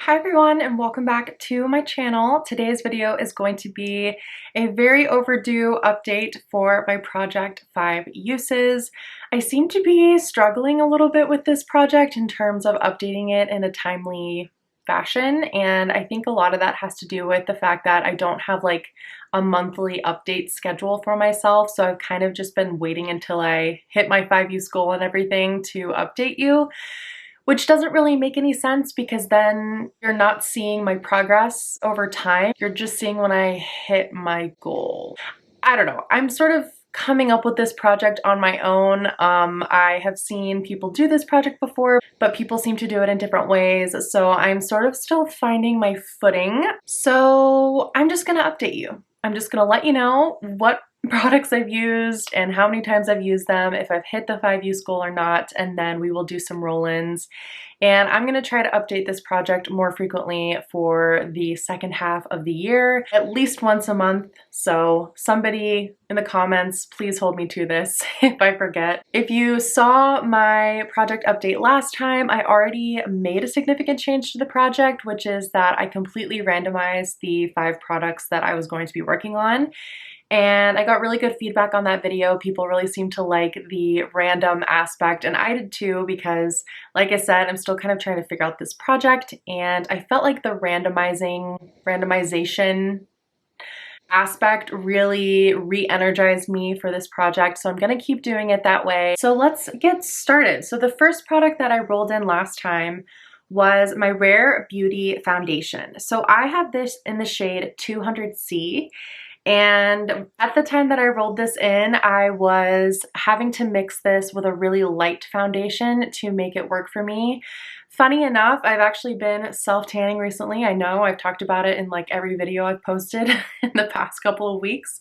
Hi everyone and welcome back to my channel. Today's video is going to be a very overdue update for my project Vive uses. I seem to be struggling a little bit with this project in terms of updating it in a timely fashion, and I think a lot of that has to do with the fact that I don't have like a monthly update schedule for myself, so I've kind of just been waiting until I hit my 5-use goal and everything to update you. Which doesn't really make any sense because then you're not seeing my progress over time. You're just seeing when I hit my goal. I don't know. I'm sort of coming up with this project on my own. I have seen people do this project before, but people seem to do it in different ways. So I'm sort of still finding my footing. So I'm just gonna update you. I'm just gonna let you know what products I've used and how many times I've used them, if I've hit the 5-use goal or not, and then we will do some roll-ins. And I'm gonna try to update this project more frequently for the second half of the year, at least once a month. So somebody in the comments, please hold me to this if I forget. If you saw my project update last time, I already made a significant change to the project, which is that I completely randomized the 5 products that I was going to be working on. And I got really good feedback on that video. People really seemed to like the random aspect, and I did too because, like I said, I'm still kind of trying to figure out this project, and I felt like the randomization aspect really re-energized me for this project, so I'm gonna keep doing it that way. So let's get started. So the first product that I rolled in last time was my Rare Beauty foundation. So I have this in the shade 200C. And at the time that I rolled this in, I was having to mix this with a really light foundation to make it work for me. Funny enough, I've actually been self-tanning recently. I know I've talked about it in like every video I've posted in the past couple of weeks.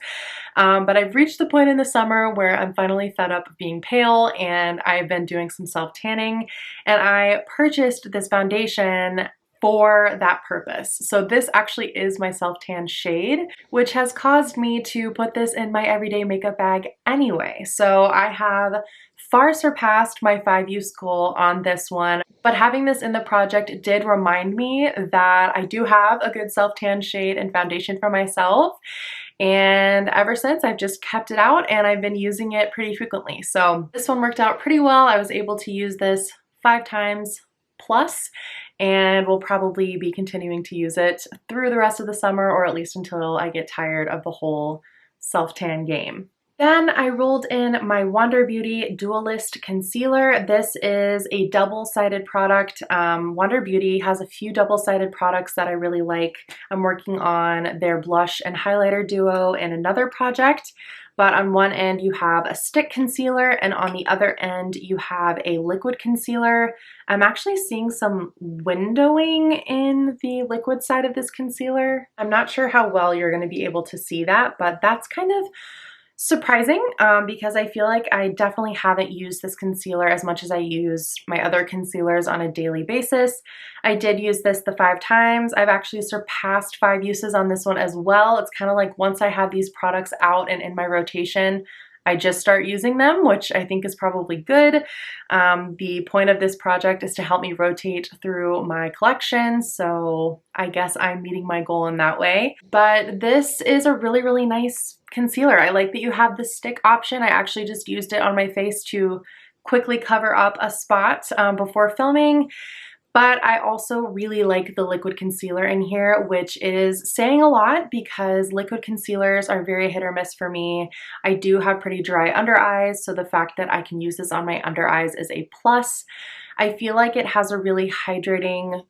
But I've reached the point in the summer where I'm finally fed up of being pale, and I've been doing some self-tanning. And I purchased this foundation for that purpose. So this actually is my self-tan shade, which has caused me to put this in my everyday makeup bag anyway. So I have far surpassed my 5-use goal on this one, but having this in the project did remind me that I do have a good self-tan shade and foundation for myself. And ever since, I've just kept it out and I've been using it pretty frequently. So this one worked out pretty well. I was able to use this 5 times plus, and we'll probably be continuing to use it through the rest of the summer, or at least until I get tired of the whole self-tan game. Then I rolled in my Wander Beauty Dualist Concealer. This is a double-sided product. Wander Beauty has a few double-sided products that I really like. I'm working on their blush and highlighter duo in another project. But on one end you have a stick concealer, and on the other end you have a liquid concealer. I'm actually seeing some windowing in the liquid side of this concealer. I'm not sure how well you're going to be able to see that, but that's kind of surprising because I feel like I definitely haven't used this concealer as much as I use my other concealers on a daily basis. I did use this the 5 times. I've actually surpassed 5 uses on this one as well. It's kind of like once I have these products out and in my rotation, I just start using them, which I think is probably good. The point of this project is to help me rotate through my collection, so I guess I'm meeting my goal in that way. But this is a really, really nice concealer. I like that you have the stick option. I actually just used it on my face to quickly cover up a spot before filming. But I also really like the liquid concealer in here, which is saying a lot because liquid concealers are very hit or miss for me. I do have pretty dry under eyes, so the fact that I can use this on my under eyes is a plus. I feel like it has a really hydrating,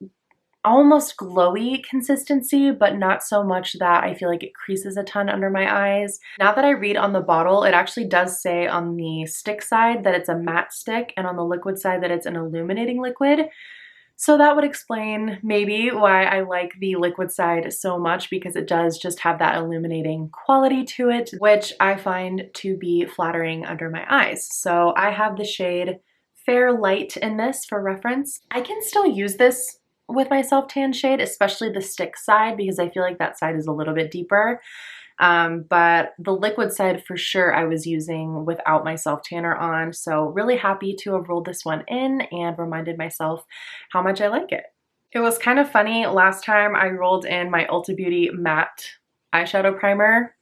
almost glowy consistency, but not so much that I feel like it creases a ton under my eyes. Now that I read on the bottle, it actually does say on the stick side that it's a matte stick, and on the liquid side that it's an illuminating liquid. So that would explain maybe why I like the liquid side so much, because it does just have that illuminating quality to it, which I find to be flattering under my eyes. So I have the shade Fair Light in this for reference. I can still use this with my self-tan shade, especially the stick side, because I feel like that side is a little bit deeper. But the liquid side for sure I was using without my self-tanner on, so really happy to have rolled this one in and reminded myself how much I like it. It was kind of funny, last time I rolled in my Ulta Beauty matte eyeshadow primer.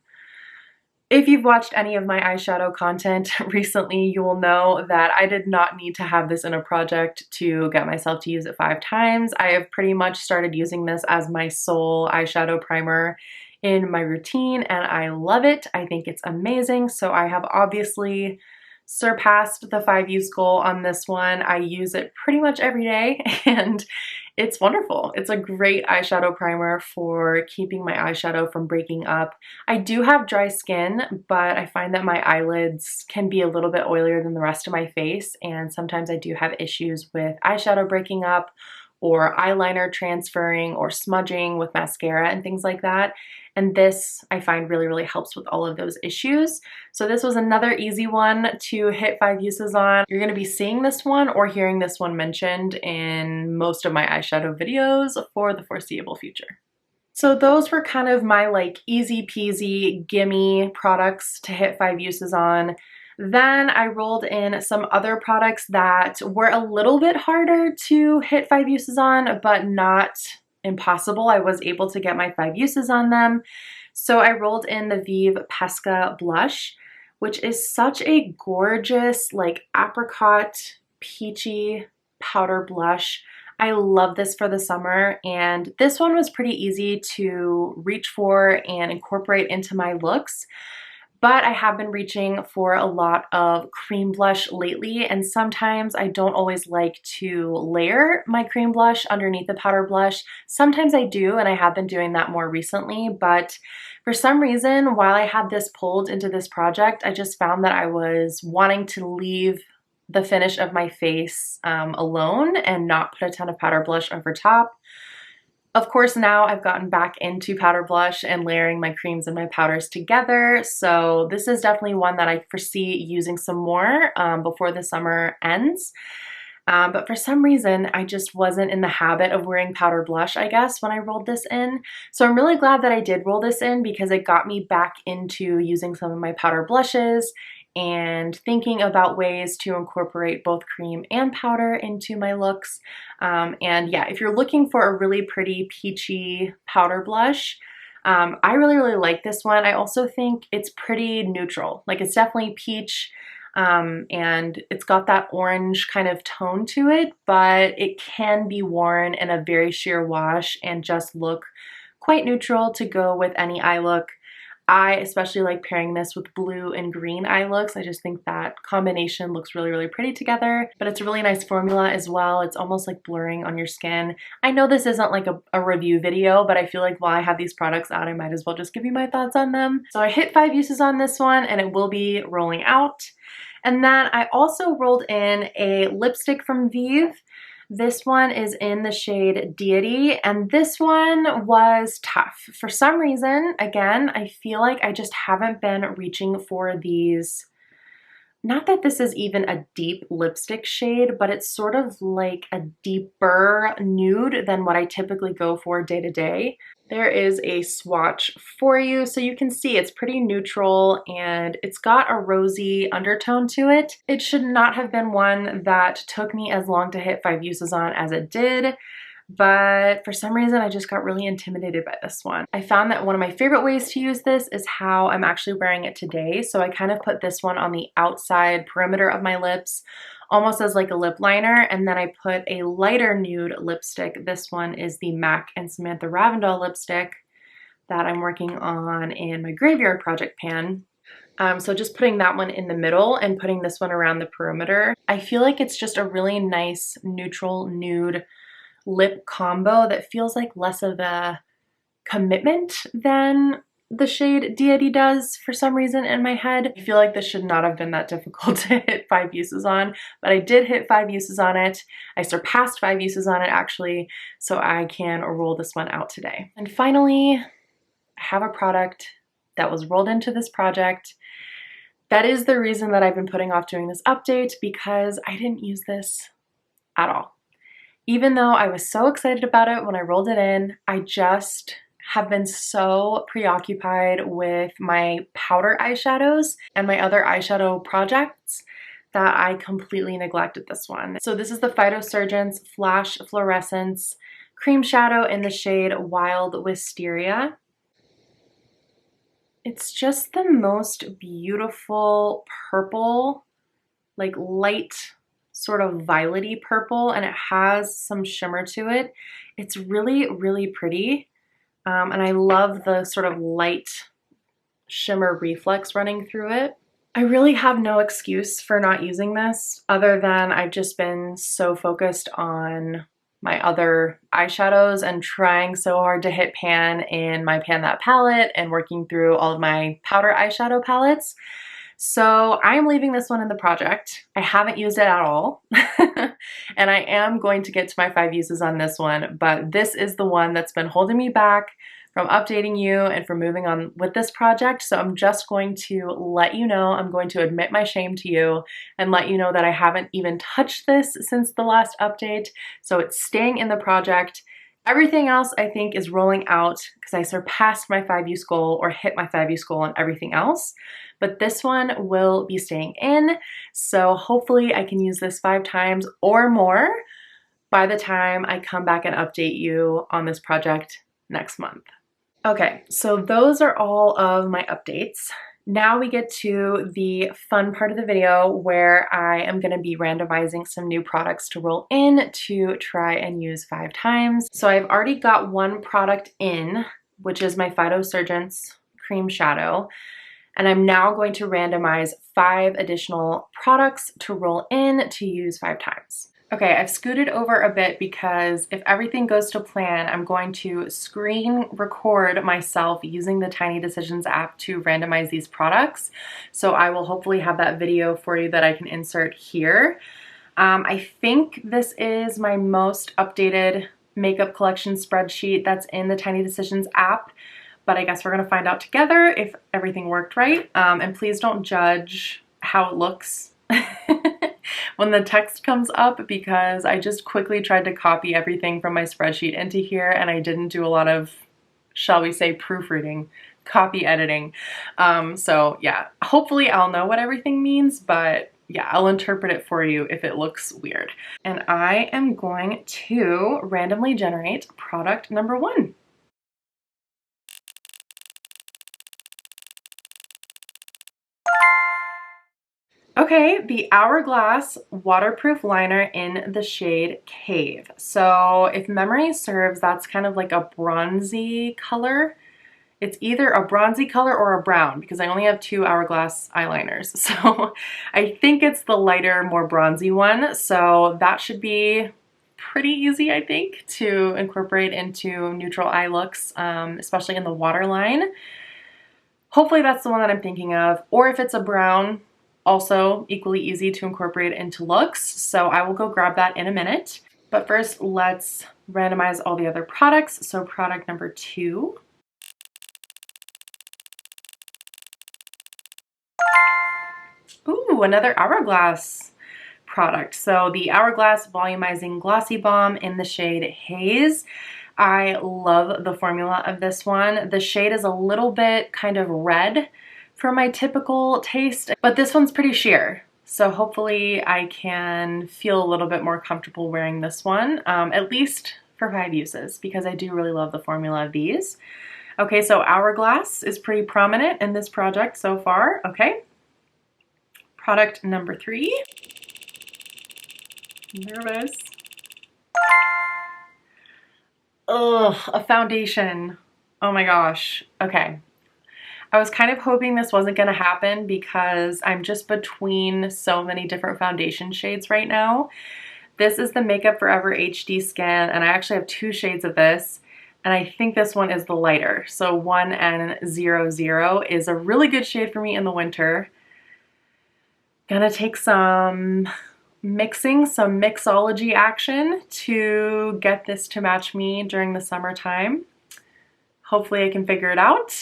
If you've watched any of my eyeshadow content recently, you will know that I did not need to have this in a project to get myself to use it 5 times. I have pretty much started using this as my sole eyeshadow primer in my routine, and I love it. I think it's amazing. So I have obviously surpassed the 5 use goal on this one. I use it pretty much every day and it's wonderful. It's a great eyeshadow primer for keeping my eyeshadow from breaking up. I do have dry skin, but I find that my eyelids can be a little bit oilier than the rest of my face, and sometimes I do have issues with eyeshadow breaking up or eyeliner transferring or smudging with mascara and things like that. And this I find really helps with all of those issues. So this was another easy one to hit 5 uses on. You're gonna be seeing this one or hearing this one mentioned in most of my eyeshadow videos for the foreseeable future. So those were kind of my like easy peasy gimme products to hit 5 uses on. Then I rolled in some other products that were a little bit harder to hit 5 uses on, but not impossible. I was able to get my 5 uses on them. So I rolled in the Vive Pesca blush, which is such a gorgeous like apricot peachy powder blush. I love this for the summer, and this one was pretty easy to reach for and incorporate into my looks. But I have been reaching for a lot of cream blush lately, and sometimes I don't always like to layer my cream blush underneath the powder blush. Sometimes I do, and I have been doing that more recently, but for some reason, while I had this pulled into this project, I just found that I was wanting to leave the finish of my face alone and not put a ton of powder blush over top. Of course, now I've gotten back into powder blush and layering my creams and my powders together, so this is definitely one that I foresee using some more before the summer ends. But for some reason, I just wasn't in the habit of wearing powder blush, I guess, when I rolled this in. So I'm really glad that I did roll this in because it got me back into using some of my powder blushes and thinking about ways to incorporate both cream and powder into my looks. And yeah, if you're looking for a really pretty peachy powder blush, I really like this one. I also think it's pretty neutral. Like, it's definitely peach, and it's got that orange kind of tone to it, but it can be worn in a very sheer wash and just look quite neutral to go with any eye look. I especially like pairing this with blue and green eye looks. I just think that combination looks really pretty together, but it's a really nice formula as well. It's almost like blurring on your skin. I know this isn't like a review video, but I feel like while I have these products out, I might as well just give you my thoughts on them. So I hit 5 uses on this one, and it will be rolling out. And then I also rolled in a lipstick from Vive. This one is in the shade Deity, and this one was tough. For some reason, again, I feel like I just haven't been reaching for these. Not that this is even a deep lipstick shade, but it's sort of like a deeper nude than what I typically go for day to day. There is a swatch for you, so you can see it's pretty neutral and it's got a rosy undertone to it. It should not have been one that took me as long to hit 5 uses on as it did, but for some reason I just got really intimidated by this one. I found that one of my favorite ways to use this is how I'm actually wearing it today. So I kind of put this one on the outside perimeter of my lips, almost as like a lip liner, and then I put a lighter nude lipstick. This one is the MAC and Samantha Ravindell lipstick that I'm working on in my Graveyard Project pan. So just putting that one in the middle and putting this one around the perimeter. I feel like it's just a really nice neutral nude lip combo that feels like less of a commitment than the shade Deity does for some reason in my head. I feel like this should not have been that difficult to hit 5 uses on, but I did hit 5 uses on it. I surpassed 5 uses on it actually, so I can roll this one out today. And finally, I have a product that was rolled into this project. That is the reason that I've been putting off doing this update, because I didn't use this at all. Even though I was so excited about it when I rolled it in, I just have been so preoccupied with my powder eyeshadows and my other eyeshadow projects that I completely neglected this one. So this is the Phytosurgeons Flash Fluorescence cream shadow in the shade Wild Wisteria. It's just the most beautiful purple, like light, sort of violet-y purple, and it has some shimmer to it. It's really, really pretty. And I love the sort of light shimmer reflex running through it. I really have no excuse for not using this other than I've just been so focused on my other eyeshadows and trying so hard to hit pan in my Pan That palette and working through all of my powder eyeshadow palettes. So I am leaving this one in the project. I haven't used it at all. And I am going to get to my 5 uses on this one, but this is the one that's been holding me back from updating you and from moving on with this project. So I'm just going to let you know, I'm going to admit my shame to you and let you know that I haven't even touched this since the last update. So it's staying in the project. Everything else I think is rolling out because I surpassed my 5 use goal or hit my 5 use goal on everything else. But this one will be staying in. So hopefully I can use this 5 times or more by the time I come back and update you on this project next month. Okay, so those are all of my updates. Now we get to the fun part of the video where I am going to be randomizing some new products to roll in to try and use 5 times. So I've already got one product in, which is my Phytosurgeons Cream Shadow. And I'm now going to randomize 5 additional products to roll in to use 5 times. Okay, I've scooted over a bit because if everything goes to plan, I'm going to screen record myself using the Tiny Decisions app to randomize these products. So I will hopefully have that video for you that I can insert here. I think this is my most updated makeup collection spreadsheet that's in the Tiny Decisions app, but I guess we're gonna find out together if everything worked right. And please don't judge how it looks when the text comes up, because I just quickly tried to copy everything from my spreadsheet into here and I didn't do a lot of, shall we say, proofreading, copy editing. So yeah, hopefully I'll know what everything means, but yeah, I'll interpret it for you if it looks weird. And I am going to randomly generate product number 1. Okay, the Hourglass Waterproof Liner in the shade Cave. So if memory serves, that's kind of like a bronzy color. It's either a bronzy color or a brown because I only have 2 Hourglass eyeliners. So I think it's the lighter, more bronzy one. So that should be pretty easy, I think, to incorporate into neutral eye looks, especially in the waterline. Hopefully that's the one that I'm thinking of. Or if it's a brown, also equally easy to incorporate into looks. So I will go grab that in a minute. But first, let's randomize all the other products. So product number 2. Ooh, another Hourglass product. So the Hourglass Volumizing Glossy Balm in the shade Haze. I love the formula of this one. The shade is a little bit kind of red for my typical taste, but this one's pretty sheer. So hopefully I can feel a little bit more comfortable wearing this one, at least for 5 uses, because I do really love the formula of these. Okay, so Hourglass is pretty prominent in this project so far. Okay, product number 3. Nervous. Ugh, a foundation. Oh my gosh. Okay. I was kind of hoping this wasn't going to happen because I'm just between so many different foundation shades right now. This is the Makeup Forever HD Skin, and I actually have 2 shades of this, and I think this one is the lighter. So 1N00 is a really good shade for me in the winter. Gonna take some mixing, some mixology action to get this to match me during the summertime. Hopefully I can figure it out.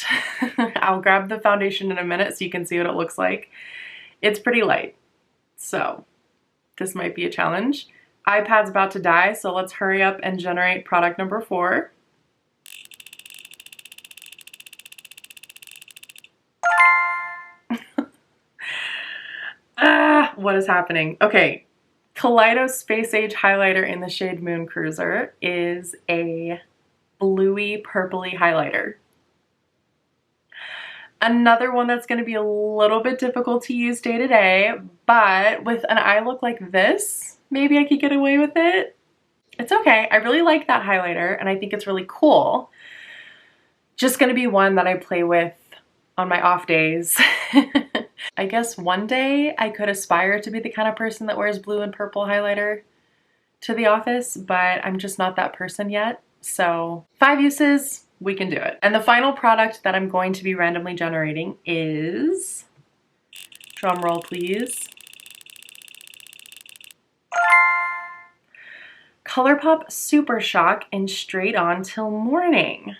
I'll grab the foundation in a minute so you can see what it looks like. It's pretty light, so this might be a challenge. iPad's about to die, so let's hurry up and generate product number 4. What is happening? Okay, Kaleido Space Age highlighter in the shade Moon Cruiser is a bluey purpley highlighter. Another one that's going to be a little bit difficult to use day to day, but with an eye look like this, maybe I could get away with it. It's okay. I really like that highlighter and I think it's really cool. Just going to be one that I play with on my off days. I guess one day I could aspire to be the kind of person that wears blue and purple highlighter to the office, but I'm just not that person yet. So 5 uses, we can do it. And the final product that I'm going to be randomly generating is, drum roll please, ColourPop Super Shock in Straight On Till Morning. I'm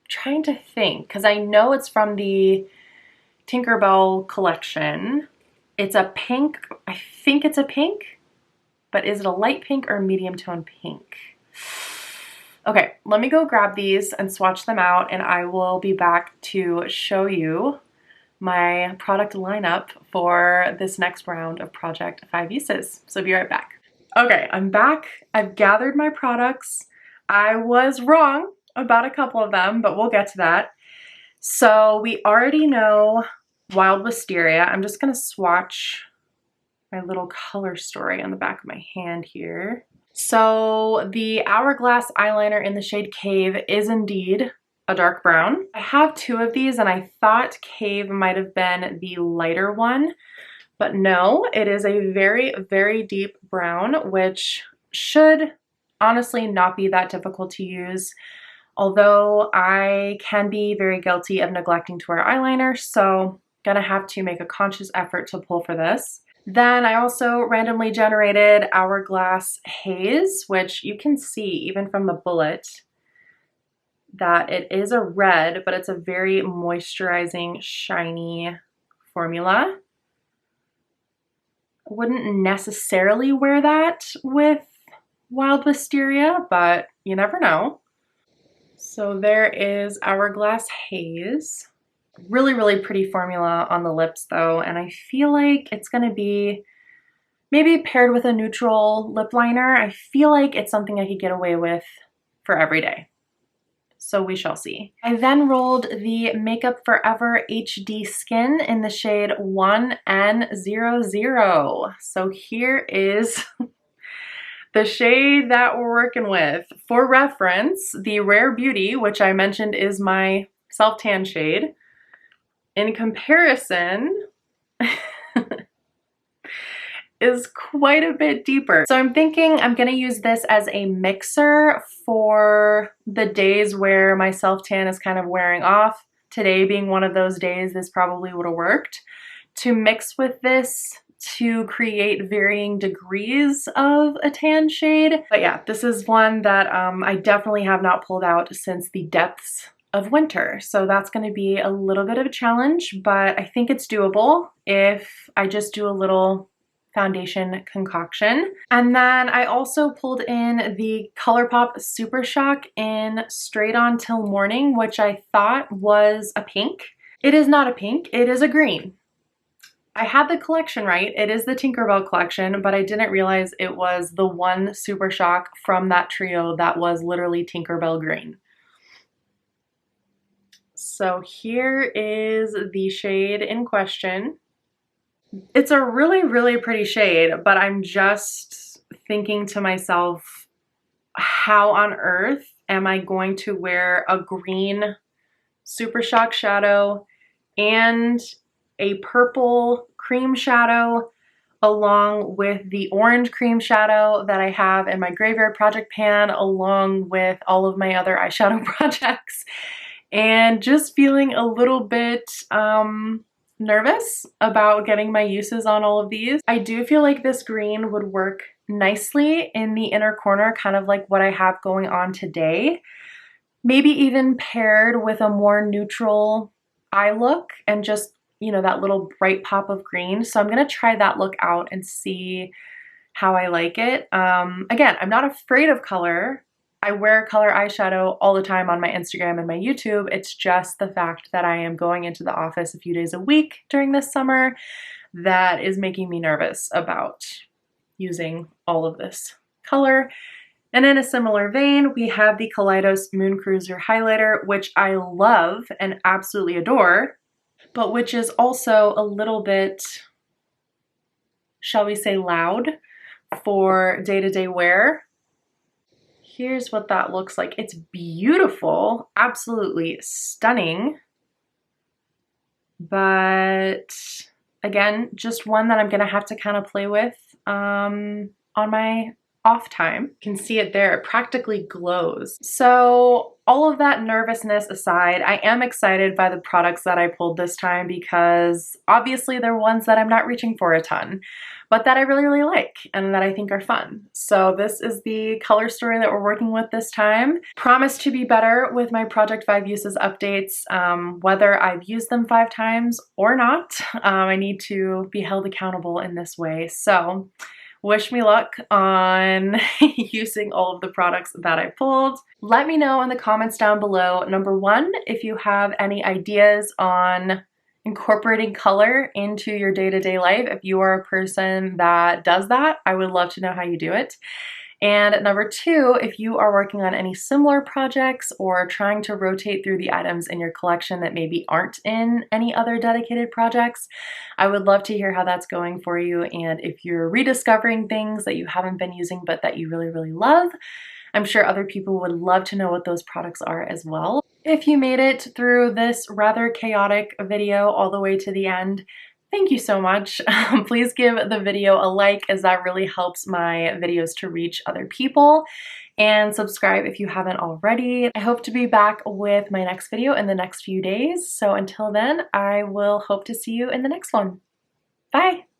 trying to think, because I know it's from the Tinkerbell collection. It's a pink, I think it's a pink, but is it a light pink or a medium tone pink? Okay, let me go grab these and swatch them out and I will be back to show you my product lineup for this next round of Project 5 Uses. So be right back. Okay, I'm back. I've gathered my products. I was wrong about a couple of them, but we'll get to that. So we already know Wild Wisteria. I'm just gonna swatch my little color story on the back of my hand here. So the Hourglass eyeliner in the shade Cave is indeed a dark brown. I have 2 of these and I thought Cave might have been the lighter one, but no, it is a very, very deep brown, which should honestly not be that difficult to use. Although I can be very guilty of neglecting to wear eyeliner, so gonna have to make a conscious effort to pull for this. Then I also randomly generated Hourglass Haze, which you can see even from the bullet that it is a red, but it's a very moisturizing, shiny formula. I wouldn't necessarily wear that with Wild Wisteria, but you never know. So there is Hourglass Haze. Really, really pretty formula on the lips though, and I feel like it's gonna be maybe paired with a neutral lip liner. I feel like it's something I could get away with for every day. So we shall see. I then rolled the Makeup Forever HD Skin in the shade 1N00. So here is the shade that we're working with. For reference, the Rare Beauty, which I mentioned is my self-tan shade, in comparison, is quite a bit deeper. So I'm thinking I'm gonna use this as a mixer for the days where my self-tan is kind of wearing off. Today being one of those days, this probably would have worked. To mix with this to create varying degrees of a tan shade. But yeah, this is one that I definitely have not pulled out since the depths of winter. So that's going to be a little bit of a challenge, but I think it's doable if I just do a little foundation concoction. And then I also pulled in the ColourPop Super Shock in Straight On Till Morning, which I thought was a pink. It is not a pink, it is a green. I had the collection right. It is the Tinkerbell collection, but I didn't realize it was the one Super Shock from that trio that was literally Tinkerbell green. So here is the shade in question. It's a really, really pretty shade, but I'm just thinking to myself, how on earth am I going to wear a green Super Shock shadow and a purple cream shadow along with the orange cream shadow that I have in my Graveyard Project pan, along with all of my other eyeshadow projects, and just feeling a little bit nervous about getting my uses on all of these. I do feel like this green would work nicely in the inner corner, kind of like what I have going on today. Maybe even paired with a more neutral eye look and just, you know, that little bright pop of green. So I'm gonna try that look out and see how I like it. Again, I'm not afraid of color. I wear color eyeshadow all the time on my Instagram and my YouTube. It's just the fact that I am going into the office a few days a week during this summer that is making me nervous about using all of this color. And in a similar vein, we have the Kaleidos Moon Cruiser highlighter, which I love and absolutely adore, but which is also a little bit, shall we say, loud for day-to-day wear. Here's what that looks like. It's beautiful, absolutely stunning, but again, just one that I'm gonna have to kind of play with on my off time. You can see it there, it practically glows. So all of that nervousness aside, I am excited by the products that I pulled this time because obviously they're ones that I'm not reaching for a ton, but that I really, really like and that I think are fun. So this is the color story that we're working with this time. Promise to be better with my Project Vive uses updates, whether I've used them 5 times or not. I need to be held accountable in this way. So wish me luck on using all of the products that I pulled. Let me know in the comments down below, number 1, if you have any ideas on incorporating color into your day-to-day life. If you are a person that does that, I would love to know how you do it. And number 2, if you are working on any similar projects or trying to rotate through the items in your collection that maybe aren't in any other dedicated projects, I would love to hear how that's going for you. And if you're rediscovering things that you haven't been using but that you really, really love, I'm sure other people would love to know what those products are as well. If you made it through this rather chaotic video all the way to the end, thank you so much. Please give the video a like, as that really helps my videos to reach other people. And subscribe if you haven't already. I hope to be back with my next video in the next few days. So until then, I will hope to see you in the next one. Bye!